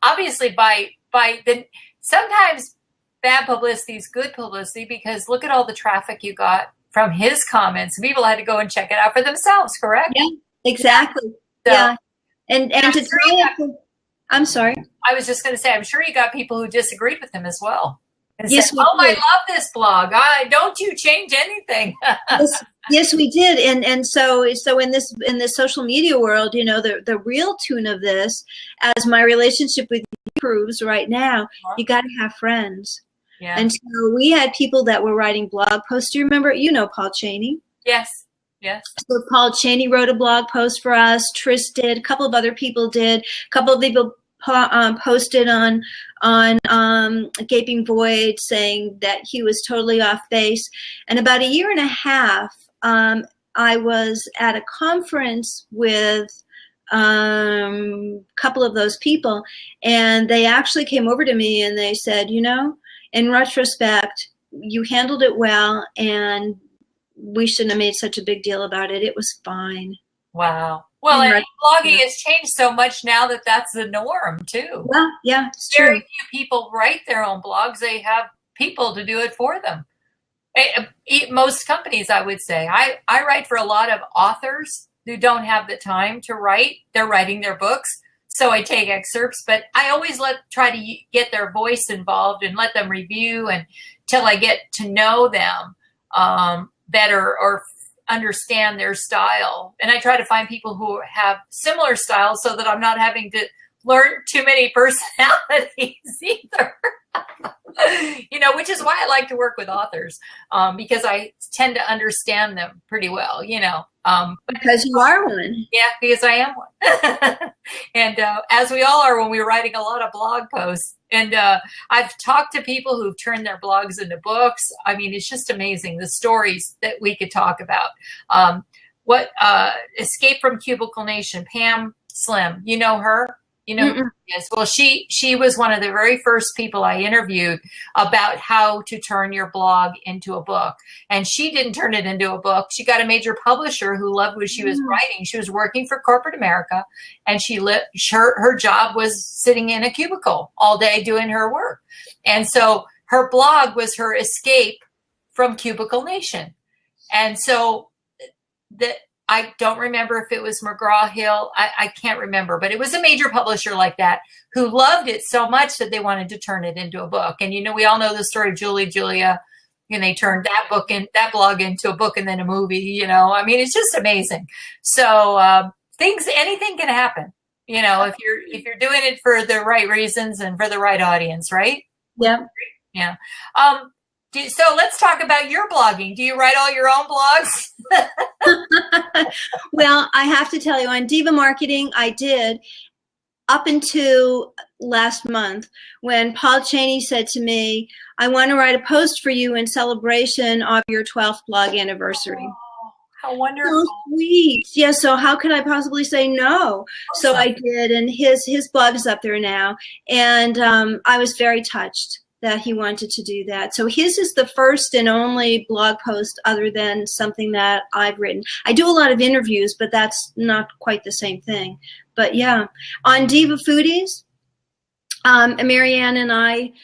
Obviously, by the sometimes bad publicity is good publicity, because look at all the traffic you got from his comments. People had to go and check it out for themselves, correct? Yeah, exactly. So, yeah. And to try it, I'm sorry. I was just going to say, I'm sure you got people who disagreed with him as well. And yes, said, I love this blog. Don't you change anything. Yes, we did. And so in this social media world, you know, the real tune of this, as my relationship with you proves right now, you got to have friends. Yeah. And so we had people that were writing blog posts. Do you remember? You know Paul Cheney. Yes. Yes. So Paul Cheney wrote a blog post for us. Tris did. A couple of other people did. A couple of people posted on Gaping Void saying that he was totally off base. And about a year and a half, I was at a conference with a couple of those people, and they actually came over to me and they said, you know, in retrospect, you handled it well, and we shouldn't have made such a big deal about it. It was fine. Wow. Well, and blogging has changed so much now that that's the norm too. Well, yeah, it's true. Very few people write their own blogs. They have people to do it for them. Most companies, I would say. I write for a lot of authors who don't have the time to write. They're writing their books. So I take excerpts, but I always try to get their voice involved and let them review until I get to know them better or understand their style. And I try to find people who have similar styles so that I'm not having to learn too many personalities either. You know, which is why I like to work with authors, because I tend to understand them pretty well, you know. Because you are one. Yeah, because I am one. And as we all are when we're writing a lot of blog posts. And I've talked to people who've turned their blogs into books. I mean, it's just amazing, the stories that we could talk about. Escape from Cubicle Nation, Pam Slim, you know her? You know, yes. Well, she was one of the very first people I interviewed about how to turn your blog into a book. And she didn't turn it into a book. She got a major publisher who loved what she was writing. She was working for corporate America, and her job was sitting in a cubicle all day doing her work. And so her blog was her escape from Cubicle Nation. And so I don't remember if it was McGraw-Hill. I can't remember, but it was a major publisher like that who loved it so much that they wanted to turn it into a book. And, you know, we all know the story of Julia, and they turned that blog into a book and then a movie, you know. I mean, it's just amazing. So anything can happen, you know, if you're doing it for the right reasons and for the right audience, right? Yeah. Yeah. So let's talk about your blogging. Do you write all your own blogs? Well, I have to tell you, on Diva Marketing, I did up until last month when Paul Cheney said to me, I want to write a post for you in celebration of your 12th blog anniversary. Oh, how wonderful. So sweet. Yeah, so how could I possibly say no? Awesome. So I did, and his blog is up there now. And I was very touched that he wanted to do that. So his is the first and only blog post other than something that I've written. I do a lot of interviews, but that's not quite the same thing. But yeah, on Diva Foodies, Marianne and I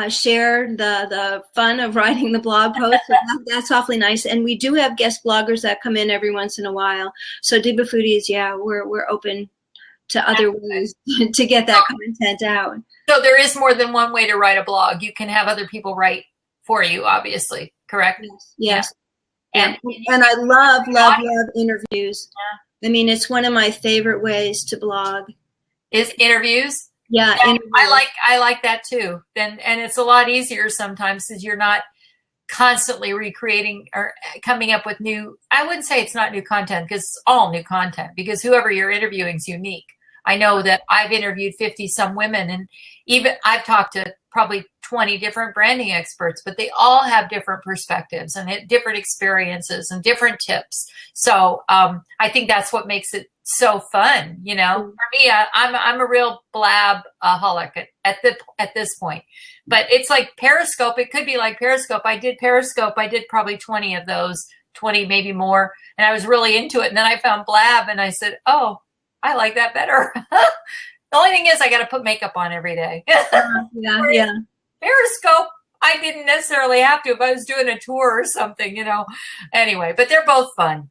share the fun of writing the blog post. That's awfully nice. And we do have guest bloggers that come in every once in a while. So Diva Foodies, yeah, we're open to other ways to get that content out. So there is more than one way to write a blog. You can have other people write for you, obviously, correct? Yes. Yeah. And I love interviews. I mean, it's one of my favorite ways to blog. Is interviews? Yeah, interviews. I like that too. And it's a lot easier sometimes because you're not constantly recreating or coming up with new. I wouldn't say it's not new content, because it's all new content, because whoever you're interviewing is unique. I know that I've interviewed 50 some women, and even I've talked to probably 20 different branding experts, but they all have different perspectives and different experiences and different tips. So I think that's what makes it so fun. You know, for me, I'm a real blab-aholic at this point. But it's like Periscope. It could be like Periscope. I did Periscope. I did probably 20 of those, 20 maybe more, and I was really into it. And then I found Blab, and I said, "Oh, I like that better." The only thing is, I got to put makeup on every day. Yeah. Periscope, I didn't necessarily have to if I was doing a tour or something, you know. Anyway, but they're both fun.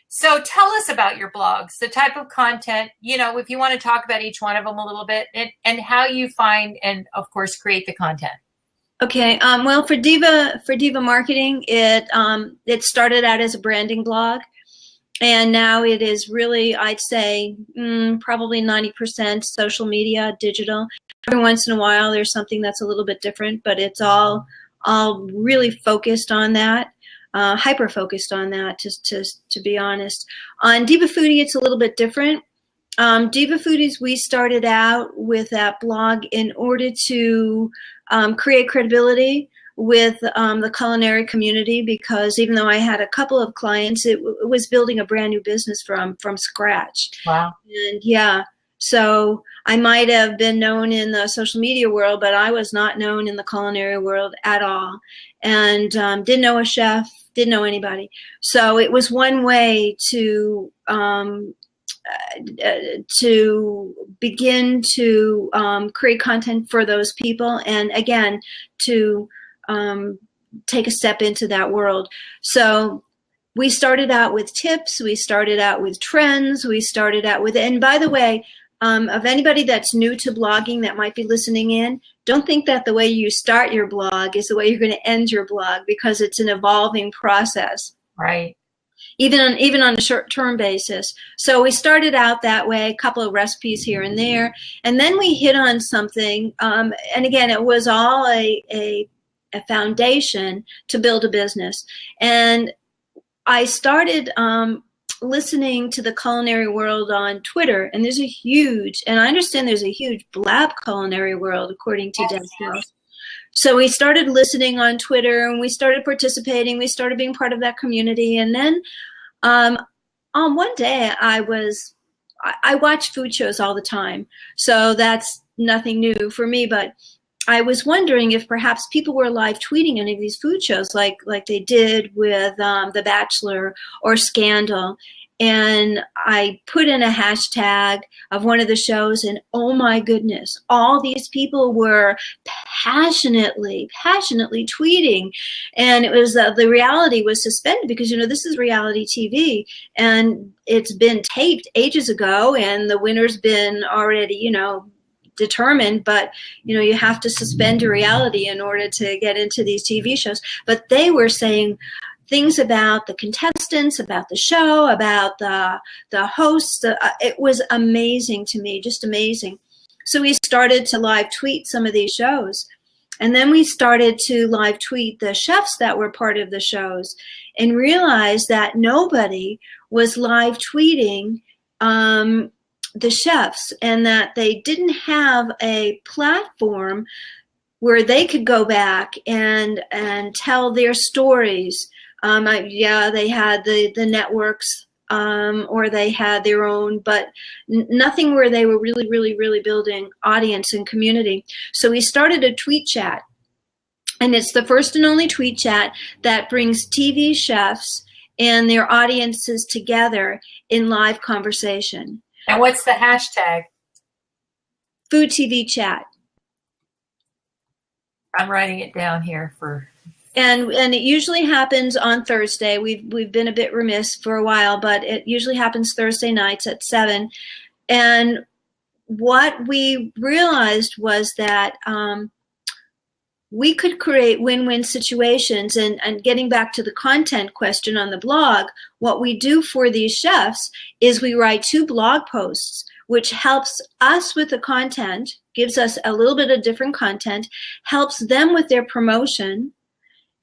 So tell us about your blogs, the type of content, you know, if you want to talk about each one of them a little bit, and how you find and, of course, create the content. Okay. Well, for Diva Marketing, it started out as a branding blog. And now it is really, I'd say, probably 90% social media, digital. Every once in a while, there's something that's a little bit different, but it's all really focused on that, hyper-focused on that, to be honest. On Diva Foodie, it's a little bit different. Diva Foodies, we started out with that blog in order to create credibility with the culinary community, because even though I had a couple of clients, it was building a brand new business from scratch. Wow. And yeah, so I might have been known in the social media world, but I was not known in the culinary world at all, and didn't know a chef, didn't know anybody. So it was one way to begin to create content for those people, and again, to take a step into that world. So we started out with tips, we started out with trends, we started out with, and by the way, of anybody that's new to blogging that might be listening in, don't think that the way you start your blog is the way you're going to end your blog, because it's an evolving process. Right. Even on a short-term basis. So we started out that way, a couple of recipes here and there, and then we hit on something, and again, it was all a foundation to build a business. And I started listening to the culinary world on Twitter, and there's a huge, and I understand there's a huge blab culinary world, according to Des. So we started listening on Twitter, and we started participating. We started being part of that community. And then on one day, I watch food shows all the time. So that's nothing new for me. But I was wondering if perhaps people were live tweeting any of these food shows like they did with The Bachelor or Scandal. And I put in a hashtag of one of the shows, and oh my goodness, all these people were passionately tweeting. And it was the reality was suspended, because, you know, this is reality TV, and it's been taped ages ago, and the winner's been already, you know, determined, but, you know, you have to suspend your reality in order to get into these TV shows. But they were saying things about the contestants, about the show, about the hosts. It was amazing to me, just amazing. So we started to live tweet some of these shows. And then we started to live tweet the chefs that were part of the shows, and realized that nobody was live tweeting the chefs, and that they didn't have a platform where they could go back and tell their stories. They had the networks, or they had their own, but nothing where they were really building audience and community. So we started a tweet chat, and it's the first and only tweet chat that brings TV chefs and their audiences together in live conversation. And what's the hashtag? Food TV chat. I'm writing it down here for. And it usually happens on Thursday. We've been a bit remiss for a while, but it usually happens Thursday nights at 7. And what we realized was that we could create win-win situations. And getting back to the content question on the blog, what we do for these chefs is we write 2 blog posts, which helps us with the content, gives us a little bit of different content, helps them with their promotion,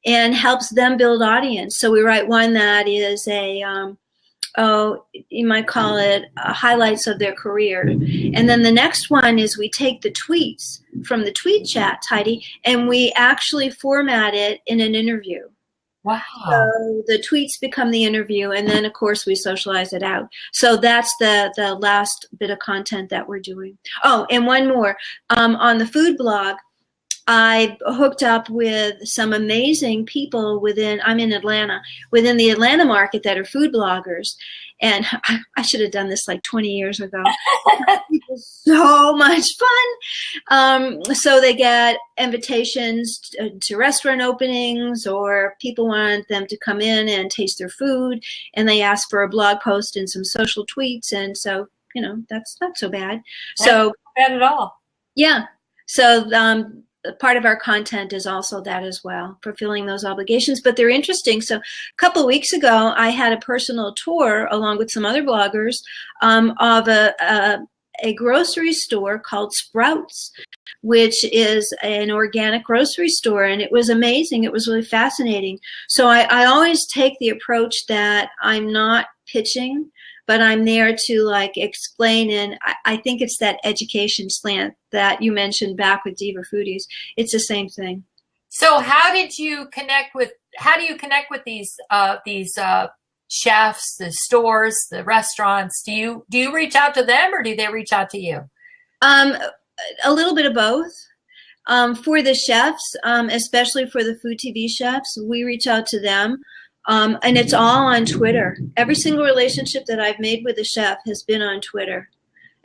and helps them build audience. So we write one that is you might call it highlights of their career. And then the next one is we take the tweets from the tweet chat, Heidi, and we actually format it in an interview. Wow. So the tweets become the interview, and then, of course, we socialize it out. So that's the last bit of content that we're doing. Oh, and one more. On the food blog, I hooked up with some amazing people I'm in Atlanta, within the Atlanta market that are food bloggers. And I should have done this like 20 years ago. It was so much fun. So they get invitations to restaurant openings, or people want them to come in and taste their food, and they ask for a blog post and some social tweets. And so, that's not so bad. That's not bad at all. Yeah. So, part of our content is also that as well, fulfilling those obligations, but they're interesting. So a couple of weeks ago, I had a personal tour along with some other bloggers of a grocery store called Sprouts, which is an organic grocery store, and it was amazing. It was really fascinating. So I always take the approach that I'm not pitching, but I'm there to explain, and I think it's that education slant that you mentioned back with Diva Foodies. It's the same thing. So how do you connect with these chefs, the stores, the restaurants? Do you reach out to them, or do they reach out to you? A little bit of both. For the chefs, especially for the food TV chefs, we reach out to them. And it's all on Twitter. Every single relationship that I've made with a chef has been on Twitter.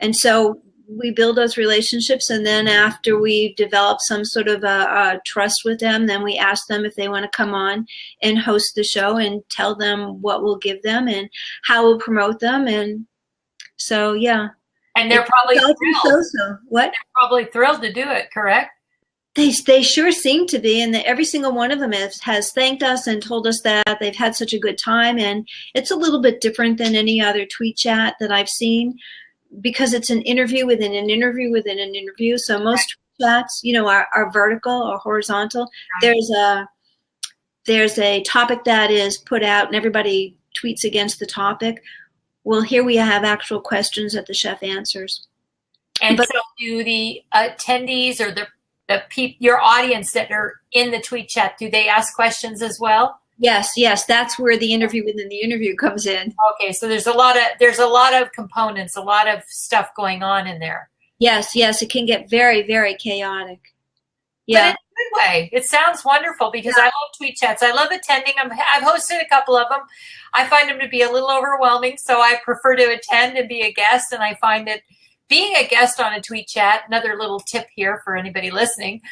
And so we build those relationships, and then after we've developed some sort of a trust with them, then we ask them if they want to come on and host the show and tell them what we'll give them and how we'll promote them. And so, yeah. And they're probably thrilled. What? They're probably thrilled to do it, correct? They sure seem to be, and every single one of them has thanked us and told us that they've had such a good time. And it's a little bit different than any other tweet chat that I've seen, because it's an interview within an interview within an interview. So most tweet chats, are vertical or horizontal. Right. There's a topic that is put out, and everybody tweets against the topic. Well, here we have actual questions that the chef answers. And so do the attendees or your audience that are in the tweet chat, do they ask questions as well? Yes. That's where the interview within the interview comes in. Okay, so there's a lot of components, a lot of stuff going on in there. Yes, it can get very, very chaotic. Yeah. But in a good way. It sounds wonderful, because I love tweet chats. I love attending. I've hosted a couple of them. I find them to be a little overwhelming, so I prefer to attend and be a guest, and I find that being a guest on a tweet chat, another little tip here for anybody listening,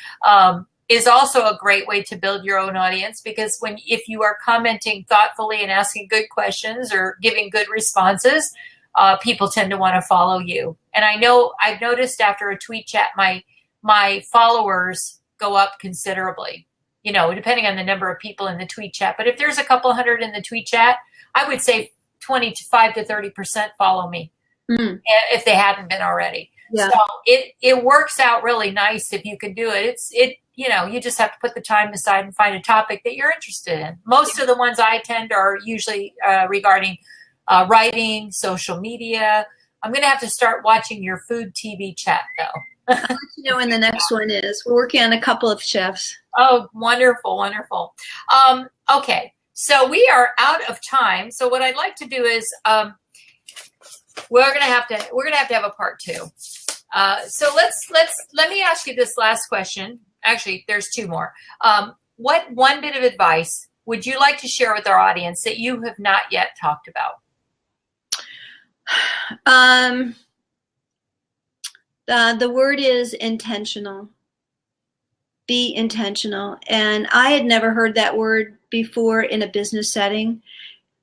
is also a great way to build your own audience, because if you are commenting thoughtfully and asking good questions or giving good responses, people tend to want to follow you. And I know I've noticed after a tweet chat, my followers go up considerably, depending on the number of people in the tweet chat. But if there's a couple hundred in the tweet chat, I would say 25 to 30% follow me. If they hadn't been already. Yeah. So it works out really nice if you can do it. You just have to put the time aside and find a topic that you're interested in. Most of the ones I attend are usually regarding writing, social media. I'm going to have to start watching your food TV chat, though. I'll let you know when the next one is. We're working on a couple of chefs. Oh, wonderful, wonderful. Okay, so we are out of time. So what I'd like to do is we're gonna have to have a part 2. So let me ask you this last question. Actually, there's 2 more. What one bit of advice would you like to share with our audience that you have not yet talked about? The word is intentional. Be intentional. And I had never heard that word before in a business setting.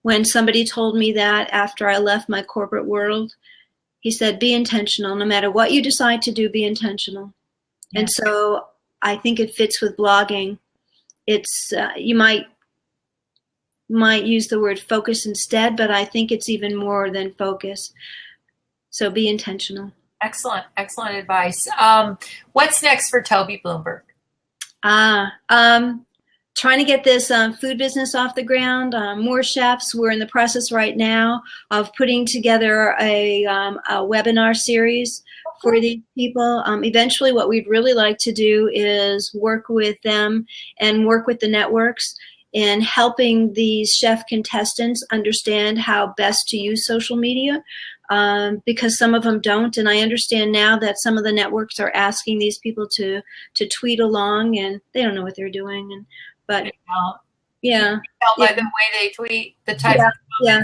When somebody told me that after I left my corporate world, he said, be intentional. No matter what you decide to do, be intentional. Yeah. And so I think it fits with blogging. It's you might use the word focus instead, but I think it's even more than focus. So be intentional. Excellent, excellent advice. What's next for Toby Bloomberg? Trying to get this food business off the ground. More chefs. We're in the process right now of putting together a webinar series for these people. Eventually, what we'd really like to do is work with them and work with the networks in helping these chef contestants understand how best to use social media, because some of them don't. And I understand now that some of the networks are asking these people to tweet along, and they don't know what they're doing. But yeah, tell by the way they tweet, the type of comments they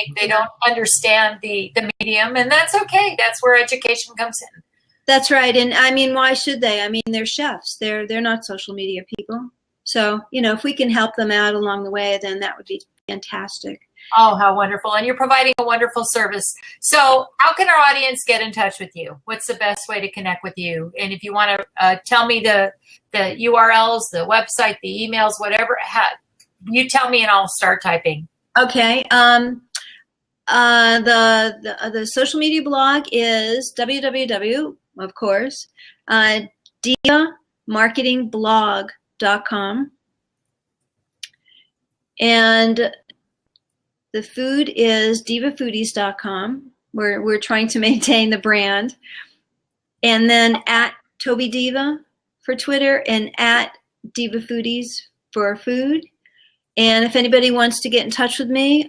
make. They don't understand the medium, and that's okay. That's where education comes in. That's right. And I mean, why should they? I mean, they're chefs. They're not social media people. So, if we can help them out along the way, then that would be fantastic. Oh, how wonderful. And you're providing a wonderful service. So how can our audience get in touch with you? What's the best way to connect with you? And if you want to tell me the URLs, the website, the emails, whatever, you tell me and I'll start typing. Okay. The social media blog is www, of course, divamarketingblog.com. And the food is divafoodies.com. We're trying to maintain the brand. And then at Toby Diva for Twitter and at Diva Foodies for food. And if anybody wants to get in touch with me,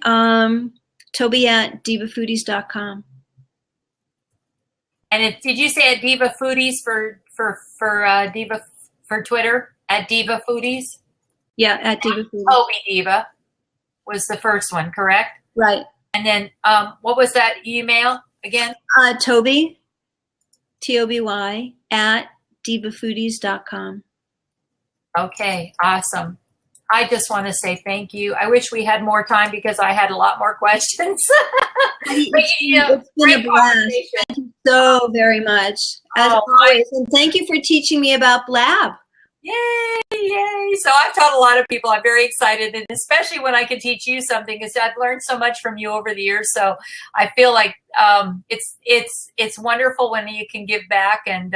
Toby at divafoodies.com. And did you say at Diva Foodies for Diva for Twitter? At Diva Foodies? Yeah, at Diva Foodies. Toby Diva was the first one, correct? Right. And then what was that email again? Toby, Toby, at divafoodies.com. Okay, awesome. I just want to say thank you. I wish we had more time because I had a lot more questions. It's been a blast. Thank you so very much, as always. And thank you for teaching me about Blab. Yay, yay. So I've taught a lot of people. I'm very excited, and especially when I can teach you something, because I've learned so much from you over the years. So I feel like it's wonderful when you can give back, and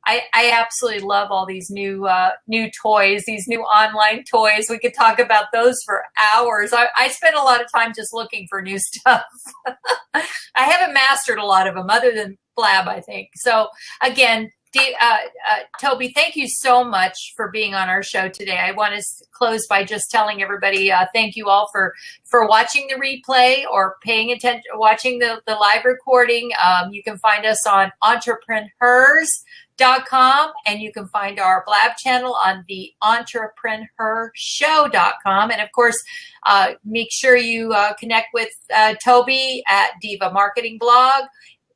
I absolutely love all these new toys, these new online toys. We could talk about those for hours. I spend a lot of time just looking for new stuff. I haven't mastered a lot of them other than Blab, I think. So again, Toby, thank you so much for being on our show today. I want to close by just telling everybody thank you all for watching the replay or paying attention, watching the live recording. You can find us on EntreprenHers.com, and you can find our Blab channel on the EntreprenHerShow.com. And of course, make sure you connect with Toby at Diva Marketing Blog,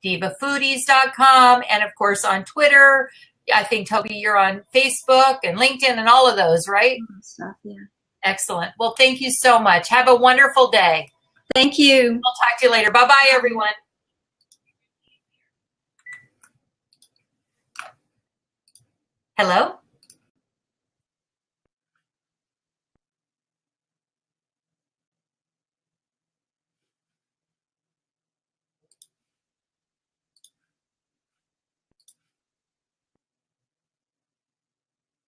DivaFoodies.com, and of course on Twitter. I think, Toby, you're on Facebook and LinkedIn and all of those, right? Yeah. Excellent. Well, thank you so much. Have a wonderful day. Thank you. We'll talk to you later. Bye-bye, everyone. Hello?